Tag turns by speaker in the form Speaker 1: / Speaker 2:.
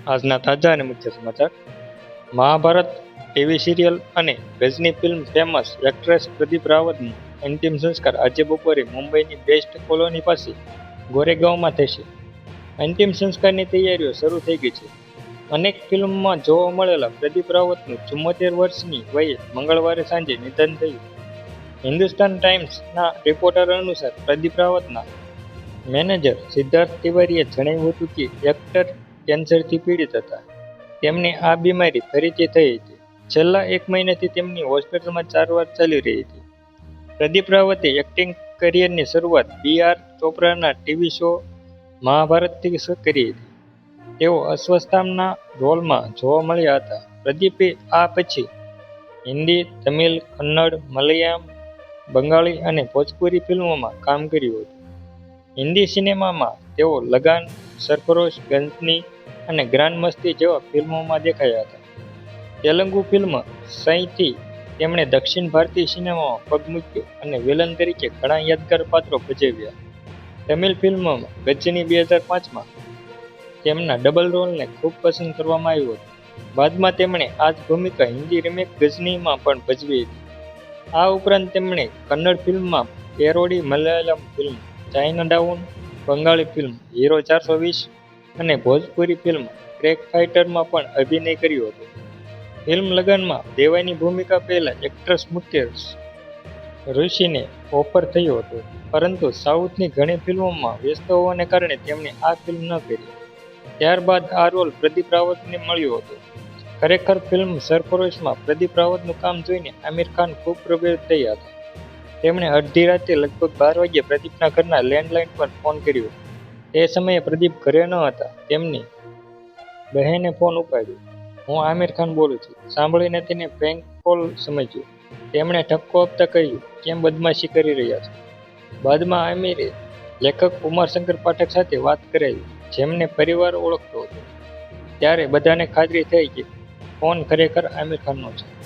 Speaker 1: આજના તાજા અને મુખ્ય સમાચાર. મહાભારત ટીવી સિરિયલ અને Ghajini film famous actress Pradeep રાવતનું અંતિમ સંસ્કાર આજે બપોરે મુંબઈની બેસ્ટ કોલોની પાસે ગોરેગાંવમાં થશે. અંતિમ સંસ્કારની તૈયારીઓ શરૂ થઈ ગઈ છે. અનેક ફિલ્મમાં જોવા મળેલા પ્રદીપ રાવતનું 74 વર્ષની વયે મંગળવારે સાંજે નિધન થયું. હિન્દુસ્તાન ટાઈમ્સના રિપોર્ટર અનુસાર પ્રદીપ રાવતના મેનેજર સિદ્ધાર્થ તિવારીએ જણાવ્યું હતું કે એક્ટર કેન્સરથી પીડિત હતા. તેમને આ બીમારી ફરીથી થઈ હતી. છેલ્લા 1 મહિનાથી તેમની હોસ્પિટલમાં સારવાર ચાલી રહી હતી. પ્રદીપ રાવતે એક્ટિંગ કરિયરની શરૂઆત બી.આર. ચોપરાના ટીવી શો મહાભારતથી કરી હતી. તેઓ અશ્વત્થામના રોલમાં જોવા મળ્યા હતા. પ્રદીપે આ પછી હિન્દી, તમિલ, કન્નડ, મલયાલમ, બંગાળી અને ભોજપુરી ફિલ્મોમાં કામ કર્યું હતું. હિન્દી સિનેમામાં તેઓ લગાન, સરફરોશ, ગઝની અને ગ્રાન્ડ મસ્તી જેવા ફિલ્મોમાં દેખાયા હતા. તેલુગુ ફિલ્મ સઈથી તેમણે દક્ષિણ ભારતીય સિનેમામાં પગ મૂક્યો અને વિલન તરીકે ઘણા યાદગાર પાત્રો ભજવ્યા. તમિલ ફિલ્મમાં ગઝની 2005માં તેમના ડબલ રોલને ખૂબ પસંદ કરવામાં આવ્યો હતો. બાદમાં તેમણે આ જ ભૂમિકા હિન્દી રિમેક ગઝનીમાં પણ ભજવી હતી. આ ઉપરાંત તેમણે કન્નડ ફિલ્મમાં parody, Malayalam film China down, Bengali film hero 420 અને ભોજપુરી ફિલ્મ ક્રેક ફાઇટરમાં પણ અભિનય કર્યો હતો. ફિલ્મ લગનમાં દેવાઈની ભૂમિકા પહેલા એક્ટ્રેસ મુકેશ ઋષિને ઓફર થયો હતો, પરંતુ સાઉથની ઘણી ફિલ્મોમાં વ્યસ્ત હોવાને કારણે તેમણે આ ફિલ્મ ન કરી. ત્યારબાદ આ રોલ પ્રદીપ રાવતને મળ્યો હતો. ખરેખર ફિલ્મ સરફરોશમાં પ્રદીપ રાવતનું કામ જોઈને આમિર ખાન ખૂબ પ્રભાવિત થયા હતા. તેમણે અડધી રાતે લગભગ 12 વાગ્યે પ્રદીપના ઘરના લેન્ડલાઇન પર ફોન કર્યો. તે સમયે પ્રદીપ ઘરે ન હતા. તેમની બહેને ફોન ઉપાડ્યો. "હું આમિર ખાન બોલું છું." સાંભળીને તેને પ્રેન્ક કોલ સમજ્યો. તેમણે ઠપકો આપતા કહ્યું, "કેમ બદમાશી કરી રહ્યા છો?" બાદમાં આમિરે લેખક ઉમા શંકર પાઠક સાથે વાત કરાવી, જેમને પરિવાર ઓળખતો હતો. ત્યારે બધાને ખાતરી થઈ કે ફોન ખરેખર આમિર ખાનનો છે.